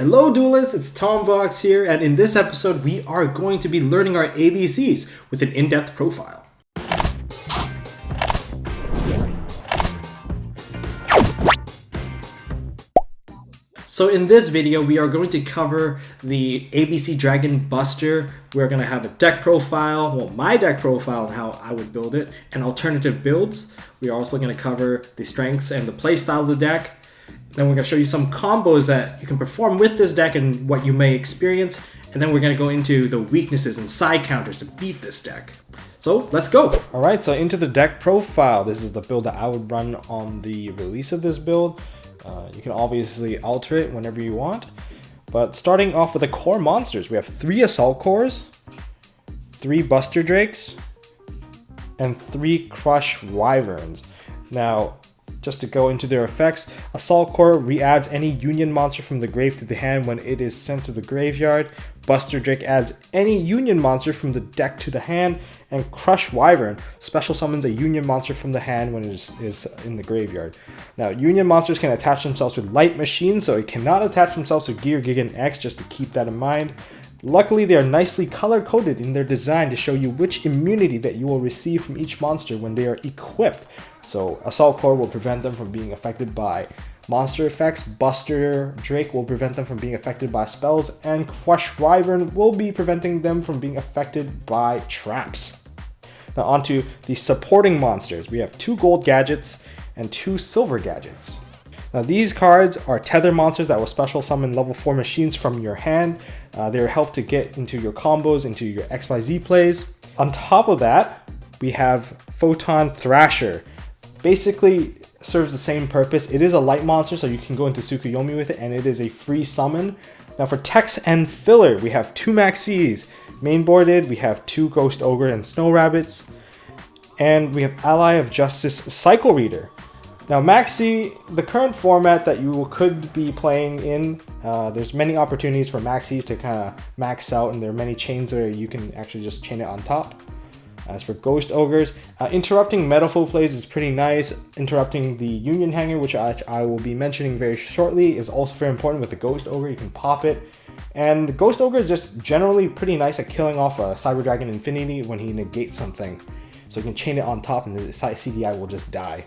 Hello duelists, it's Tombox here, and in this episode we are going to be learning our ABCs with an in-depth profile. So in this video we are going to cover the ABC Dragon Buster. We're going to have a deck profile, well my deck profile and how I would build it, and alternative builds. We are also going to cover the strengths and the playstyle of the deck. Then we're going to show you some combos that you can perform with this deck and what you may experience. And then we're going to go into the weaknesses and side counters to beat this deck. So let's go. All right, so into the deck profile. This is the build that I would run on the release of this build. You can obviously alter it whenever you want. But starting off with the core monsters, we have 3 Assault Cores, 3 Buster Drakes, and 3 Crush Wyverns. Now, just to go into their effects, Assault Core re-adds any Union monster from the grave to the hand when it is sent to the graveyard. Buster Drake adds any Union monster from the deck to the hand. And Crush Wyvern special summons a Union monster from the hand when it is in the graveyard. Now, Union monsters can attach themselves with Light Machine, so it cannot attach themselves to Gear, Gig, and X, just to keep that in mind. Luckily, they are nicely color-coded in their design to show you which immunity that you will receive from each monster when they are equipped. So Assault Core will prevent them from being affected by monster effects, Buster Drake will prevent them from being affected by spells, and Crush Wyvern will be preventing them from being affected by traps. Now onto the supporting monsters. We have 2 gold gadgets and 2 silver gadgets. Now these cards are tether monsters that will special summon level 4 machines from your hand. They help to get into your combos, into your XYZ plays. On top of that, we have Photon Thrasher. Basically serves the same purpose. It is a light monster, so you can go into Tsukuyomi with it, and it is a free summon. Now for text and filler, we have 2 Maxis. Mainboarded, we have 2 Ghost Ogre and Snow Rabbits. And we have Ally of Justice Cycle Reader. Now Maxi, the current format that you could be playing in, there's many opportunities for Maxis to kind of max out, and there are many chains where you can actually just chain it on top. As for Ghost Ogres, interrupting Metaphor plays is pretty nice. Interrupting the Union Hanger, which I will be mentioning very shortly, is also very important with the Ghost Ogre. You can pop it. And the Ghost Ogre is just generally pretty nice at killing off a Cyber Dragon Infinity when he negates something. So you can chain it on top and the CDI will just die.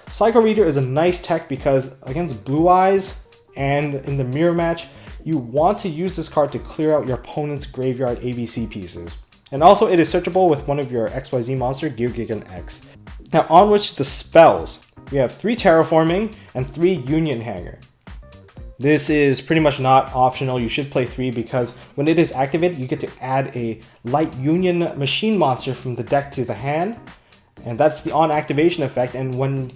Cycle Reader is a nice tech because against Blue Eyes and in the mirror match, you want to use this card to clear out your opponent's graveyard ABC pieces. And also it is searchable with one of your XYZ monster, Gear, Gig, and X. Now onwards to the spells. We have 3 Terraforming and 3 Union Hanger. This is pretty much not optional. You should play 3 because when it is activated, you get to add a Light Union Machine monster from the deck to the hand. And that's the on activation effect. And when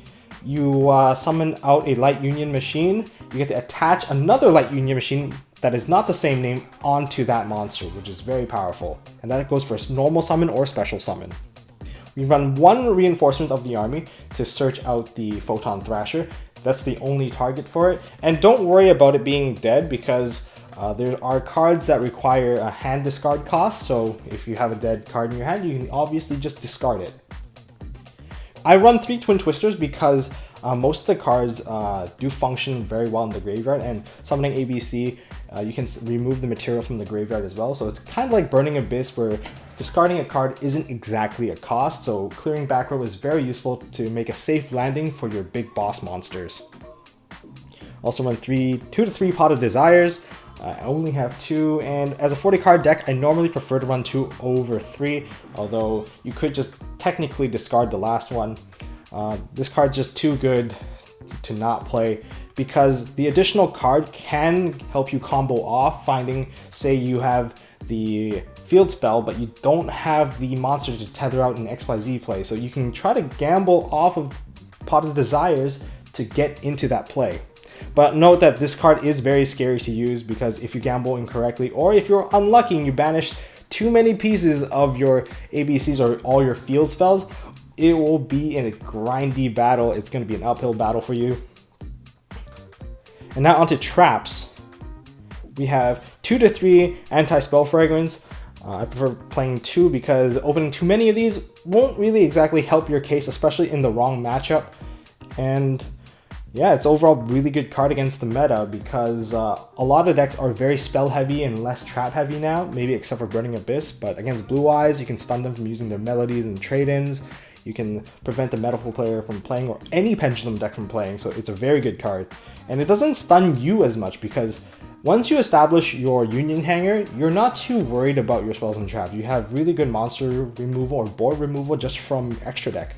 you summon out a Light Union Machine, you get to attach another Light Union Machine that is not the same name onto that monster, which is very powerful. And that goes for a normal summon or special summon. We run 1 reinforcement of the army to search out the Photon Thrasher. That's the only target for it. And don't worry about it being dead because there are cards that require a hand discard cost. So if you have a dead card in your hand, you can obviously just discard it. I run 3 Twin Twisters because most of the cards do function very well in the graveyard, and summoning ABC, you can remove the material from the graveyard as well. So it's kind of like Burning Abyss where discarding a card isn't exactly a cost, so clearing back row is very useful to make a safe landing for your big boss monsters. Also run 2 to 3 Pot of Desires. I only have 2, and as a 40 card deck, I normally prefer to run 2 over 3, although you could just technically discard the last one. This card's just too good to not play because the additional card can help you combo off, finding, say you have the field spell, but you don't have the monster to tether out in XYZ play. So you can try to gamble off of Pot of Desires to get into that play. But note that this card is very scary to use because if you gamble incorrectly, or if you're unlucky and you banish too many pieces of your ABCs or all your field spells, it will be in a grindy battle. It's going to be an uphill battle for you. And now onto traps. We have 2 to 3 Anti-Spell Fragrance. I prefer playing 2 because opening too many of these won't really exactly help your case, especially in the wrong matchup. And Yeah, it's overall really good card against the meta because a lot of decks are very spell heavy and less trap heavy now, maybe except for Burning Abyss, but against Blue Eyes, you can stun them from using their melodies and trade-ins. You can prevent the Medical player from playing or any Pendulum deck from playing, so it's a very good card. And it doesn't stun you as much because once you establish your Union Hanger, you're not too worried about your spells and traps. You have really good monster removal or board removal just from extra deck.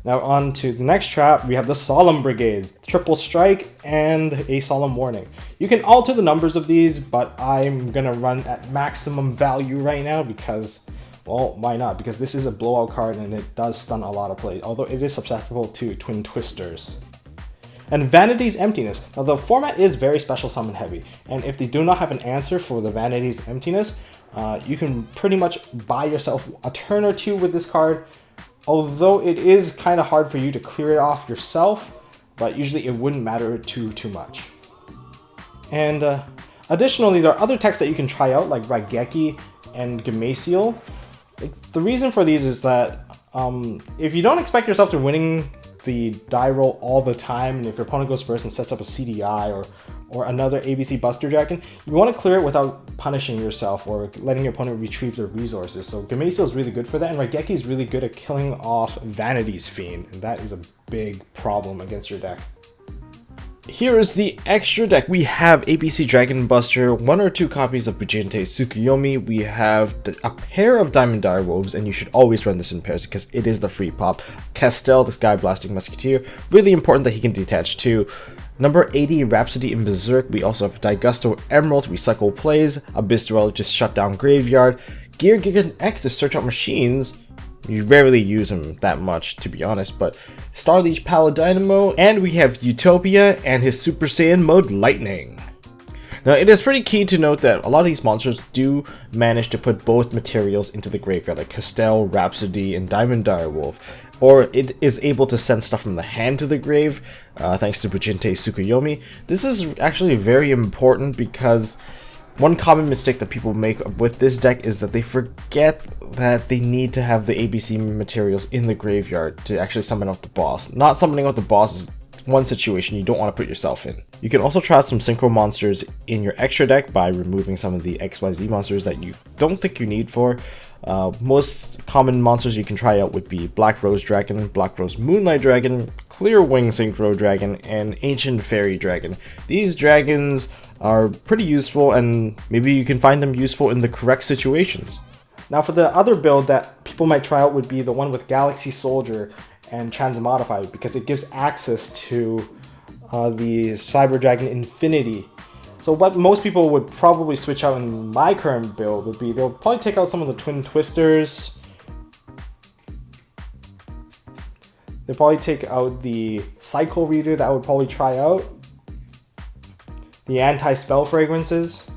Now on to the next trap, we have the Solemn Brigade, triple strike and a Solemn Warning. You can alter the numbers of these, but I'm gonna run at maximum value right now because, well, why not? Because this is a blowout card and it does stun a lot of plays, although it is susceptible to Twin Twisters. And Vanity's Emptiness. Now the format is very special summon heavy, and if they do not have an answer for the Vanity's Emptiness, you can pretty much buy yourself a turn or two with this card. Although it is kind of hard for you to clear it off yourself, but usually it wouldn't matter too much. And additionally, there are other techs that you can try out, like Raigeki and Gameciel. The reason for these is that if you don't expect yourself to winning the die roll all the time, and if your opponent goes first and sets up a CDI or another ABC Buster Dragon, you want to clear it without punishing yourself or letting your opponent retrieve their resources. So Gameciel is really good for that, and Raigeki is really good at killing off Vanity's Fiend, and that is a big problem against your deck. Here is the extra deck. We have ABC Dragon Buster, 1 or 2 copies of Bujinte Tsukuyomi. We have a pair of Diamond Direwolves, and you should always run this in pairs because it is the free pop. Castel, the Sky Blasting Musketeer, really important that he can detach too. Number 80, Rhapsody in Berserk. We also have Daigusto Emerald, Recycle Plays, Abyss just shut down Graveyard, Gear Gigan X to search out machines. You rarely use him that much, to be honest, but Starleech Paladynamo, and we have Utopia and his Super Saiyan mode Lightning. Now, it is pretty key to note that a lot of these monsters do manage to put both materials into the graveyard, like Castel, Rhapsody, and Diamond Direwolf, or it is able to send stuff from the hand to the grave, thanks to Bujinte Tsukuyomi. This is actually very important because one common mistake that people make with this deck is that they forget that they need to have the ABC materials in the graveyard to actually summon out the boss. Not summoning out the boss is one situation you don't want to put yourself in. You can also try out some synchro monsters in your extra deck by removing some of the XYZ monsters that you don't think you need for. Most common monsters you can try out would be Black Rose Dragon, Black Rose Moonlight Dragon, Clear Wing Synchro Dragon, and Ancient Fairy Dragon. These dragons are pretty useful, and maybe you can find them useful in the correct situations. Now for the other build that people might try out would be the one with Galaxy Soldier and Transmodify, because it gives access to the Cyber Dragon Infinity. So what most people would probably switch out in my current build would be, they'll probably take out some of the Twin Twisters. They'll probably take out the Cycle Reader that I would probably try out. The Anti-Spell Fragrances.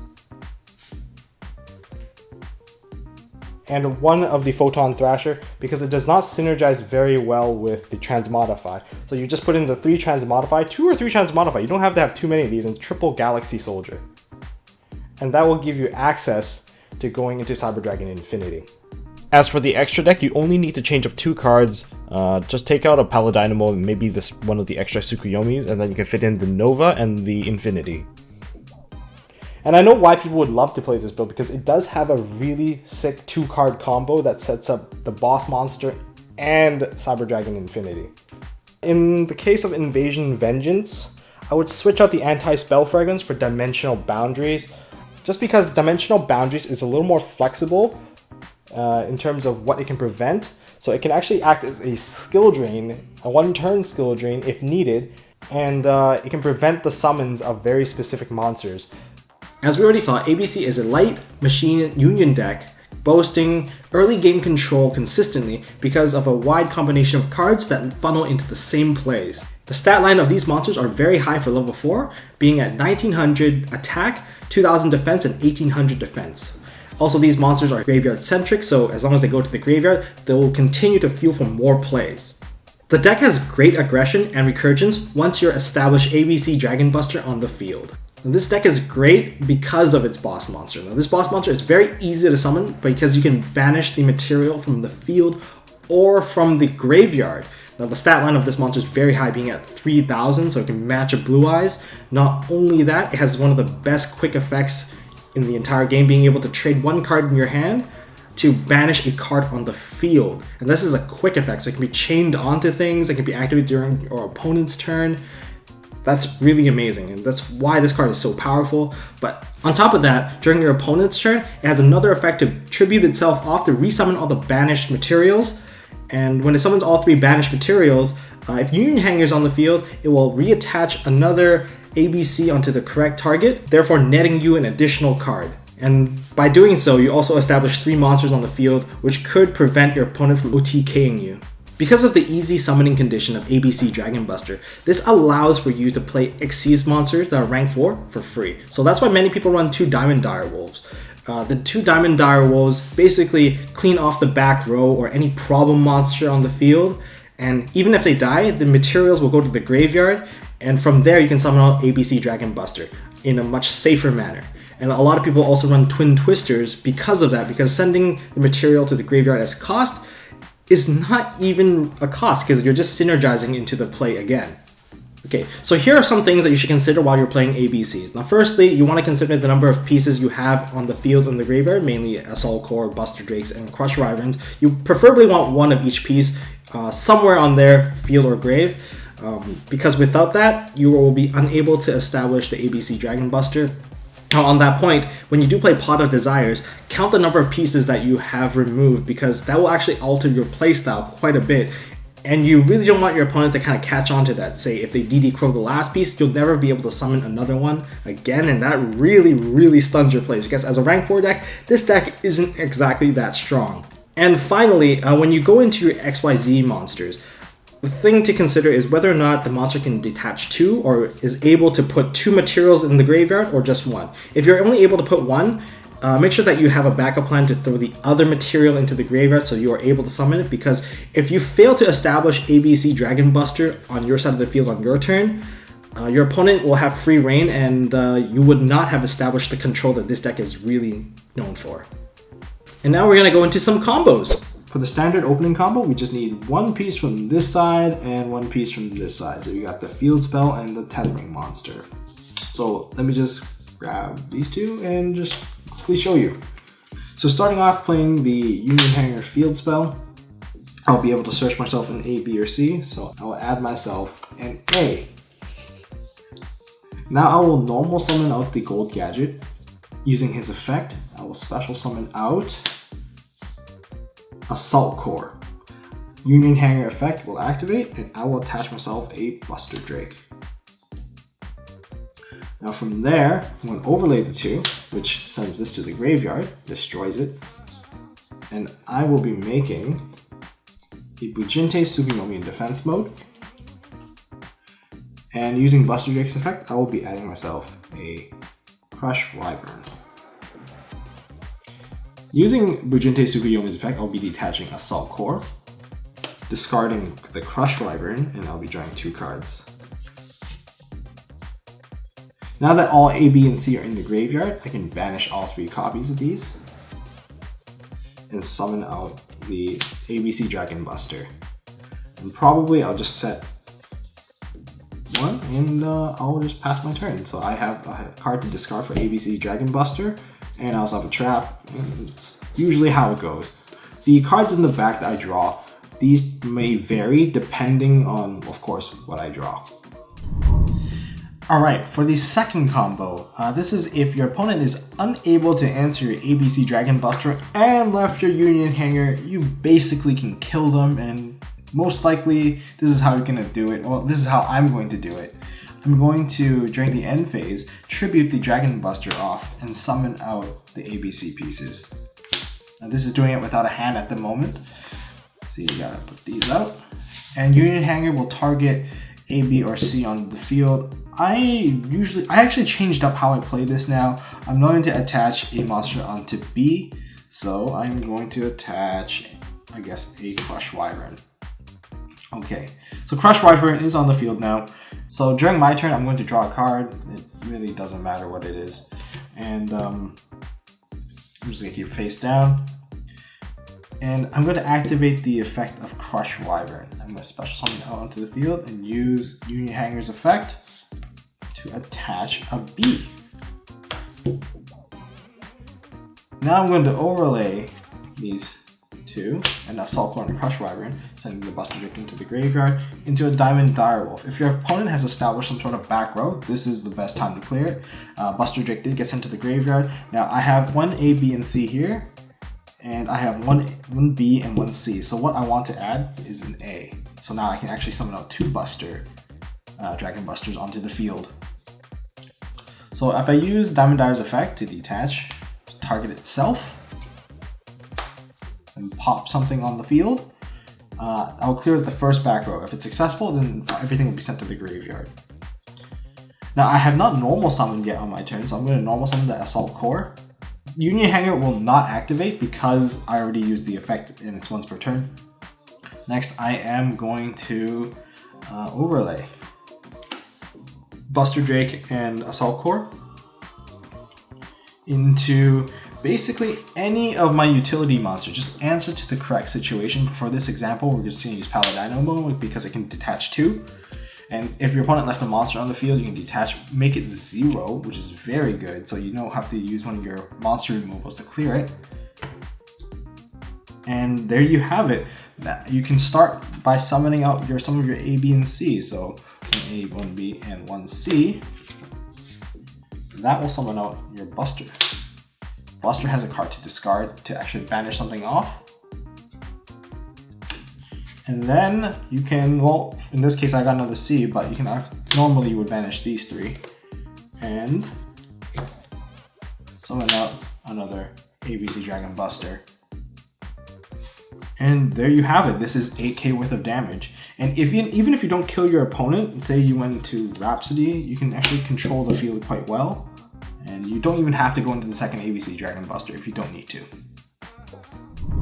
And one of the Photon Thrasher, because it does not synergize very well with the Transmodify. So you just put in the 3 Transmodify, 2 or 3 Transmodify. You don't have to have too many of these, and triple Galaxy Soldier. And that will give you access to going into Cyber Dragon Infinity. As for the extra deck, you only need to change up 2 cards. Just take out a Paladynamo and maybe this one of the extra Tsukuyomis, and then you can fit in the Nova and the Infinity. And I know why people would love to play this build, because it does have a really sick 2-card combo that sets up the boss monster and Cyber Dragon Infinity. In the case of Invasion Vengeance, I would switch out the Anti-Spell Fragrance for Dimensional Boundaries, just because Dimensional Boundaries is a little more flexible in terms of what it can prevent. So it can actually act as a skill drain, a 1-turn skill drain if needed, and it can prevent the summons of very specific monsters. As we already saw, ABC is a light machine union deck boasting early game control consistently because of a wide combination of cards that funnel into the same plays. The stat line of these monsters are very high for level 4, being at 1900 attack, 2000 defense, and 1800 defense. Also, these monsters are graveyard centric, so as long as they go to the graveyard, they will continue to fuel for more plays. The deck has great aggression and recurgence once you're established ABC Dragon Buster on the field. Now, this deck is great because of its boss monster. Now, this boss monster is very easy to summon because you can banish the material from the field or from the graveyard. Now the stat line of this monster is very high, being at 3000, so it can match a Blue Eyes. Not only that, it has one of the best quick effects in the entire game, being able to trade one card in your hand to banish a card on the field. And this is a quick effect, so it can be chained onto things, it can be activated during your opponent's turn. That's really amazing, and that's why this card is so powerful. But on top of that, during your opponent's turn, it has another effect to tribute itself off to resummon all the banished materials. And when it summons all 3 banished materials, if Union Hanger is on the field, it will reattach another ABC onto the correct target, therefore netting you an additional card. And by doing so, you also establish 3 monsters on the field, which could prevent your opponent from OTKing you. Because of the easy summoning condition of ABC Dragon Buster, this allows for you to play Xyz monsters that are rank 4 for free. So that's why many people run 2 Diamond Direwolves. The 2 Diamond Direwolves basically clean off the back row or any problem monster on the field, and even if they die, the materials will go to the graveyard, and from there you can summon out ABC Dragon Buster in a much safer manner. And a lot of people also run Twin Twisters because of that, because sending the material to the graveyard as cost is not even a cost, because you're just synergizing into the play again. Okay, so here are some things that you should consider while you're playing ABCs. Now firstly, you want to consider the number of pieces you have on the field in the graveyard, mainly Assault Core, Buster Drakes, and Crush Wyverns. You preferably want one of each piece somewhere on their field or grave, because without that, you will be unable to establish the ABC Dragon Buster. Now on that point, when you do play Pot of Desires, count the number of pieces that you have removed, because that will actually alter your playstyle quite a bit, and you really don't want your opponent to kind of catch on to that. Say if they DD Crow the last piece, you'll never be able to summon another one again, and that really stuns your plays, because as a rank 4 deck, this deck isn't exactly that strong. And finally, when you go into your XYZ monsters, the thing to consider is whether or not the monster can detach 2 or is able to put 2 materials in the graveyard or just 1. If you're only able to put 1, make sure that you have a backup plan to throw the other material into the graveyard so you are able to summon it, because if you fail to establish ABC Dragon Buster on your side of the field on your turn, your opponent will have free reign, and you would not have established the control that this deck is really known for. And now we're going to go into some combos. For the standard opening combo, we just need 1 piece from this side and 1 piece from this side. So you got the field spell and the tethering monster. So let me just grab these 2 and just quickly show you. So starting off playing the Union Hanger field spell, I'll be able to search myself in A, B, or C. So I will add myself an A. Now I will normal summon out the gold gadget. Using his effect, I will special summon out Assault Core. Union Hanger effect will activate, and I will attach myself a Buster Drake. Now from there, I'm going to overlay the 2, which sends this to the graveyard, destroys it, and I will be making a Bujinte Tsukuyomi in defense mode. And using Buster Drake's effect, I will be adding myself a Crush Wyvern. Using Bujinte Tsukuyomi's effect, I'll be detaching Assault Core, discarding the Crush Wyvern, and I'll be drawing 2 cards. Now that all A, B, and C are in the graveyard, I can banish all 3 copies of these and summon out the ABC Dragon Buster. And probably I'll just set 1 and I'll just pass my turn. So I have a card to discard for ABC Dragon Buster, and I also have a trap, and it's usually how it goes. The cards in the back that I draw, these may vary depending on, of course, what I draw. Alright, for the second combo, this is if your opponent is unable to answer your ABC Dragon Buster and left your Union Hanger, you basically can kill them, and most likely this is how you're going to do it. Well, this is how I'm going to do it. I'm going to, during the end phase, tribute the Dragon Buster off and summon out the ABC pieces. Now this is doing it without a hand at the moment. So you gotta put these out. And Union Hanger will target A, B, or C on the field. I actually changed up how I play this now. I'm going to attach a monster onto B. So I'm going to attach, I guess, a Crush Wyvern. Okay, so Crush Wyvern is on the field now. So during my turn, I'm going to draw a card. It really doesn't matter what it is. And I'm just going to keep it face down. And I'm going to activate the effect of Crush Wyvern. I'm going to special summon out onto the field and use Union Hanger's effect to attach a B. Now I'm going to overlay these two, and Assault Core and Crush Wyvern, sending the Buster Drake into the graveyard, into a Diamond Direwolf. If your opponent has established some sort of back row, this is the best time to clear it. Buster Drake did get sent to the graveyard. Now I have one A, B, and C here, and I have one B and one C. So what I want to add is an A. So now I can actually summon out two Dragon Busters onto the field. So if I use Diamond Dire's effect to detach, target itself, and pop something on the field, I'll clear the first back row. If it's successful, then everything will be sent to the graveyard. Now I have not normal summoned yet on my turn, so I'm going to normal summon the Assault Core. Union Hanger will not activate because I already used the effect and it's once per turn. Next, I am going to overlay Buster Drake and Assault Core into basically any of my utility monsters. Just answer to the correct situation. For this example, we're just going to use Paladino mode because it can detach 2. And if your opponent left a monster on the field, you can detach, make it 0, which is very good. So you don't have to use one of your monster removals to clear it. And there you have it. You can start by summoning out some of your A, B, and C. So 1A, 1B, and 1C. That will summon out your Buster. Buster has a card to discard to actually banish something off. And then you can, well, in this case I got another C, but you can normally you would banish these 3 and summon out another ABC Dragon Buster. And there you have it. This is 8k worth of damage. And even if you don't kill your opponent, say you went into Rhapsody, you can actually control the field quite well. And you don't even have to go into the second ABC Dragon Buster if you don't need to.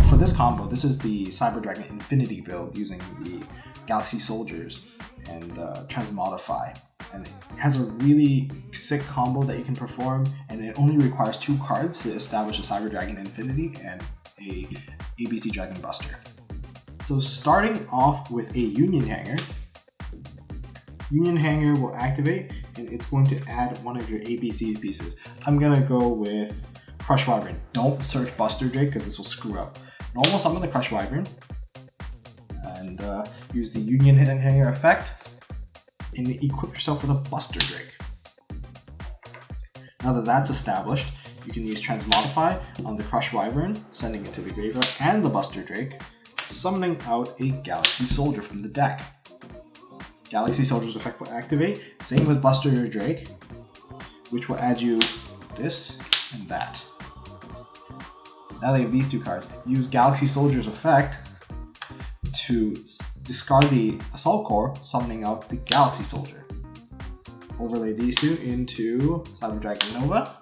For this combo, this is the Cyber Dragon Infinity build using the Galaxy Soldiers and Transmodify. And it has a really sick combo that you can perform, and it only requires 2 cards to establish a Cyber Dragon Infinity and a ABC Dragon Buster. So starting off with a Union Hanger. Union Hanger will activate, and it's going to add one of your ABC pieces. I'm gonna go with Crush Wyvern. Don't search Buster Drake because this will screw up. Normal summon the Crush Wyvern and use the Union Hanger effect and equip yourself with a Buster Drake. Now that that's established, you can use Transmodify on the Crush Wyvern, sending it to the graveyard, and the Buster Drake, summoning out a Galaxy Soldier from the deck. Galaxy Soldier's effect will activate, same with Buster Drake, which will add you this and that. Now that you have these 2 cards, use Galaxy Soldier's effect to discard the Assault Core, summoning out the Galaxy Soldier. Overlay these 2 into Cyber Dragon Nova,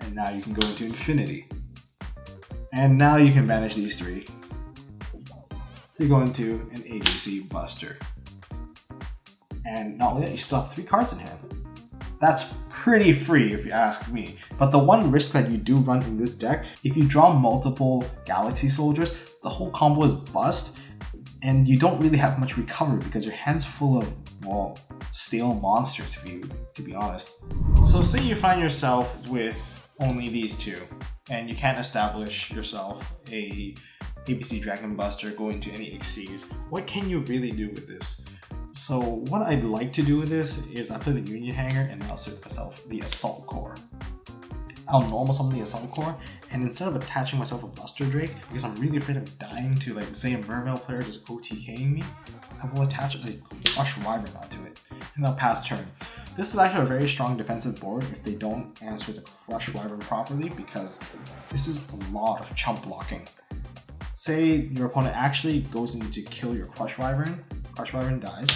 and now you can go into Infinity. And now you can banish these 3 to go into an ABC Buster. And not only that, you still have 3 cards in hand. That's pretty free if you ask me. But the one risk that you do run in this deck, if you draw multiple Galaxy Soldiers, the whole combo is bust, and you don't really have much recovery because your hand's full of, well, stale monsters to be honest. So say you find yourself with only these 2, and you can't establish yourself a ABC Dragon Buster going to any Xyz. What can you really do with this? So what I'd like to do with this is I play the Union Hanger and I'll search myself the Assault Core. I'll normal summon the Assault Core, and instead of attaching myself a Buster Drake, because I'm really afraid of dying to, like, say a Mermail player just OTKing me, I will attach a Crush Wyvern onto it, and I'll pass turn. This is actually a very strong defensive board if they don't answer the Crush Wyvern properly, because this is a lot of chump blocking. Say your opponent actually goes in to kill your Crush Wyvern dies,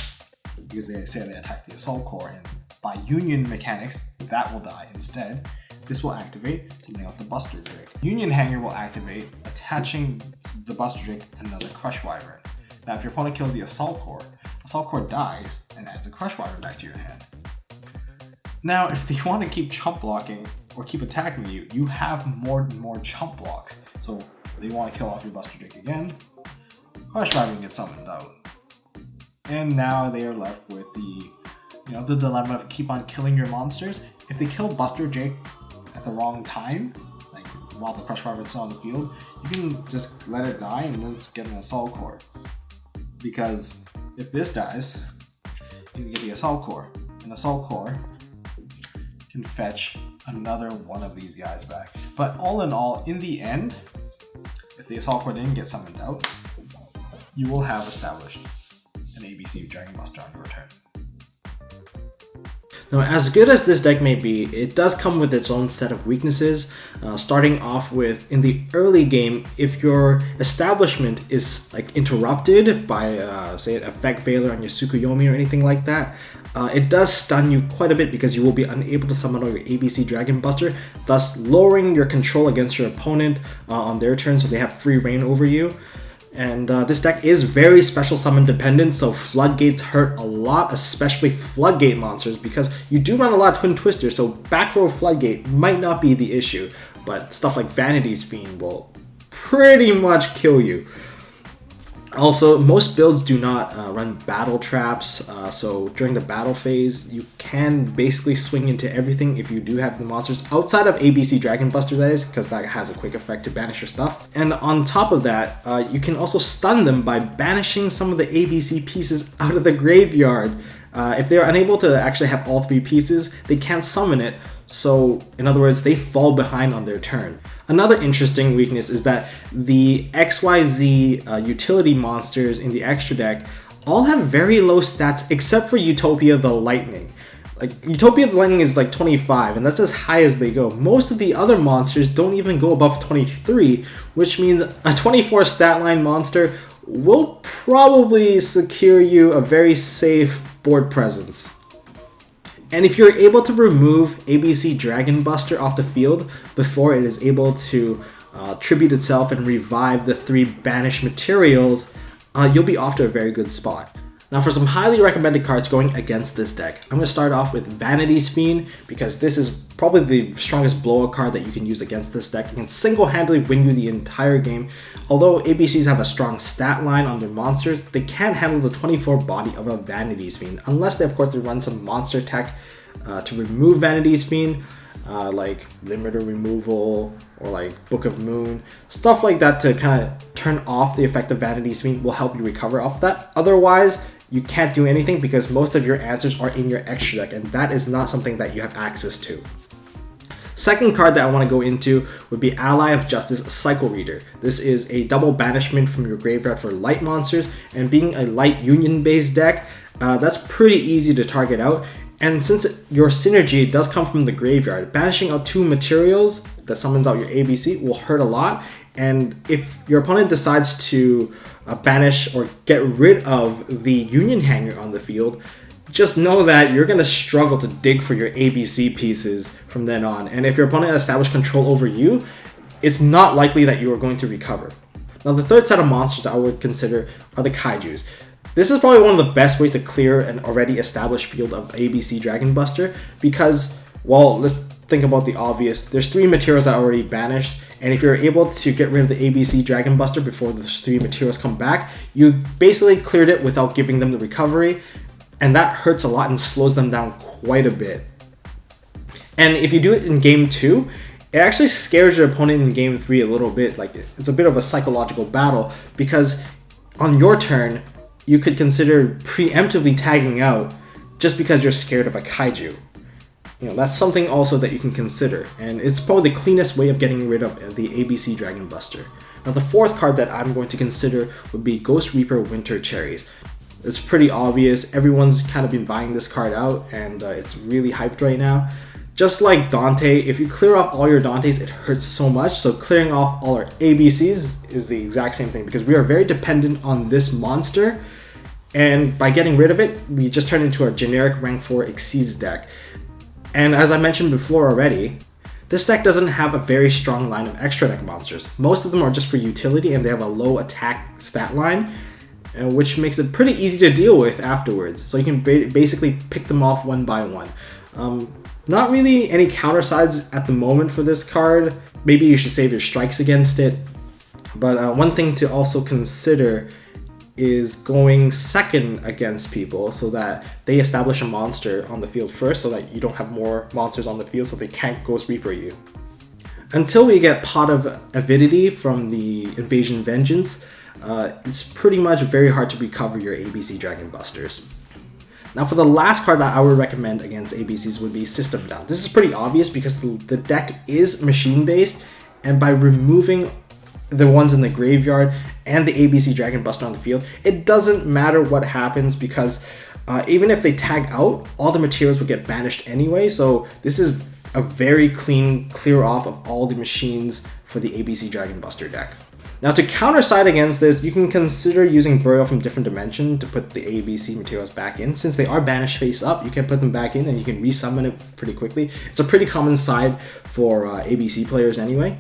because they say they attack the Assault Core, and by Union mechanics, that will die instead. This will activate, sending out the Buster Drake. Union Hanger will activate, attaching the Buster Drake another Crush Wyvern. Now if your opponent kills the Assault Core dies and adds a Crush Wyvern back to your hand. Now if they want to keep chump blocking or keep attacking you, you have more and more chump blocks. So they want to kill off your Buster Drake again, Crush Rabbit gets summoned out. And now they are left with the dilemma of keep on killing your monsters. If they kill Buster Jake at the wrong time, like while the Crush Rabbit's on the field, you can just let it die and then just get an Assault Core. Because if this dies, you can get the Assault Core. An Assault Core can fetch another one of these guys back. But all in all, in the end, if the Assault Core didn't get summoned out, you will have established an ABC Dragon Buster on your turn. Now, as good as this deck may be, it does come with its own set of weaknesses, starting off with, in the early game, if your establishment is like interrupted by, say, an Effect Veiler on your Tsukuyomi or anything like that, it does stun you quite a bit because you will be unable to summon out your ABC Dragon Buster, thus lowering your control against your opponent on their turn so they have free reign over you. And this deck is very special summon dependent, so Floodgates hurt a lot, especially Floodgate monsters, because you do run a lot of Twin Twisters, so back row Floodgate might not be the issue, but stuff like Vanity's Fiend will pretty much kill you. Also, most builds do not run battle traps, so during the battle phase, you can basically swing into everything if you do have the monsters outside of ABC Dragon Buster, that is, because that has a quick effect to banish your stuff. And on top of that, you can also stun them by banishing some of the ABC pieces out of the graveyard. If they're unable to actually have all three pieces, they can't summon it, so in other words, they fall behind on their turn. Another interesting weakness is that the XYZ utility monsters in the extra deck all have very low stats except for Utopia the Lightning. Like, Utopia the Lightning is like 25, and that's as high as they go. Most of the other monsters don't even go above 23, which means a 24 stat line monster will probably secure you a very safe board presence. And if you're able to remove ABC Dragon Buster off the field before it is able to tribute itself and revive the 3 banished materials, you'll be off to a very good spot. Now for some highly recommended cards going against this deck, I'm going to start off with Vanity's Fiend, because this is probably the strongest blowout card that you can use against this deck. It can single-handedly win you the entire game. Although ABCs have a strong stat line on their monsters, they can't handle the 24 body of a Vanity's Fiend, unless they run some monster tech to remove Vanity's Fiend, like Limiter Removal or like Book of Moon. Stuff like that to kind of turn off the effect of Vanity's Fiend will help you recover off that. Otherwise, you can't do anything because most of your answers are in your extra deck, and that is not something that you have access to. Second card that I want to go into would be Ally of Justice Cycle Reader. This is a double banishment from your graveyard for light monsters, and being a light union based deck, that's pretty easy to target out. And since your synergy does come from the graveyard, banishing out 2 materials that summons out your ABC will hurt a lot. And if your opponent decides to banish or get rid of the Union Hanger on the field, just know that you're going to struggle to dig for your ABC pieces from then on. And if your opponent establishes control over you, it's not likely that you are going to recover. Now the third set of monsters I would consider are the Kaijus. This is probably one of the best ways to clear an already established field of ABC Dragon Buster because, well, let's think about the obvious. There's 3 materials that are already banished, and if you're able to get rid of the ABC Dragon Buster before those 3 materials come back, you basically cleared it without giving them the recovery, and that hurts a lot and slows them down quite a bit. And if you do it in game 2, it actually scares your opponent in game 3 a little bit. Like, it's a bit of a psychological battle because on your turn, you could consider preemptively tagging out just because you're scared of a kaiju. You know, that's something also that you can consider, and it's probably the cleanest way of getting rid of the ABC Dragon Buster. Now the fourth card that I'm going to consider would be Ghost Reaper Winter Cherries. It's pretty obvious, everyone's kind of been buying this card out, and it's really hyped right now. Just like Dante, if you clear off all your Dantes, it hurts so much, so clearing off all our ABCs is the exact same thing, because we are very dependent on this monster, and by getting rid of it, we just turn into a generic rank 4 Xyz deck. And as I mentioned before already, this deck doesn't have a very strong line of extra deck monsters. Most of them are just for utility and they have a low attack stat line, which makes it pretty easy to deal with afterwards. So you can basically pick them off one by one. Not really any counter sides at the moment for this card. Maybe you should save your strikes against it. But one thing to also consider is going second against people so that they establish a monster on the field first so that you don't have more monsters on the field so they can't Ghost Reaper you. Until we get Pot of Avidity from the Invasion Vengeance, it's pretty much very hard to recover your ABC Dragon Busters. Now for the last card that I would recommend against ABCs would be System Down. This is pretty obvious because the deck is machine based, and by removing the ones in the graveyard and the ABC Dragon Buster on the field, it doesn't matter what happens because even if they tag out, all the materials would get banished anyway, so this is a very clean clear off of all the machines for the ABC Dragon Buster deck. Now to counter side against this, you can consider using Burial from Different Dimension to put the ABC materials back in. Since they are banished face up, you can put them back in and you can resummon it pretty quickly. It's a pretty common side for ABC players anyway.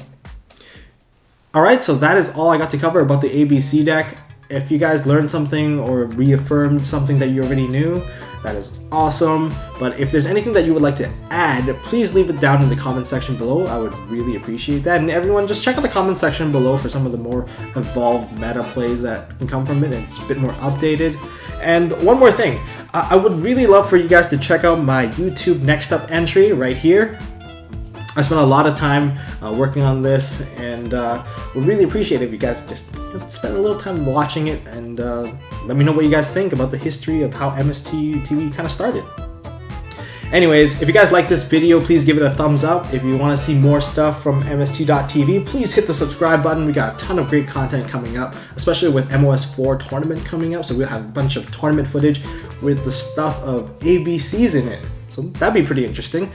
Alright, so that is all I got to cover about the ABC deck. If you guys learned something or reaffirmed something that you already knew, that is awesome. But if there's anything that you would like to add, please leave it down in the comment section below. I would really appreciate that. And everyone, just check out the comment section below for some of the more evolved meta plays that can come from it. It's a bit more updated. And one more thing, I would really love for you guys to check out my YouTube Next Up entry right here. I spent a lot of time working on this, and would really appreciate it if you guys just spend a little time watching it and let me know what you guys think about the history of how MST.TV kind of started. Anyways, if you guys like this video, please give it a thumbs up. If you want to see more stuff from MST.TV, please hit the subscribe button. We got a ton of great content coming up, especially with MOS4 tournament coming up, so we'll have a bunch of tournament footage with the stuff of ABCs in it. So that'd be pretty interesting.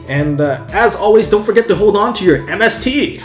And as always, don't forget to hold on to your MST.TV.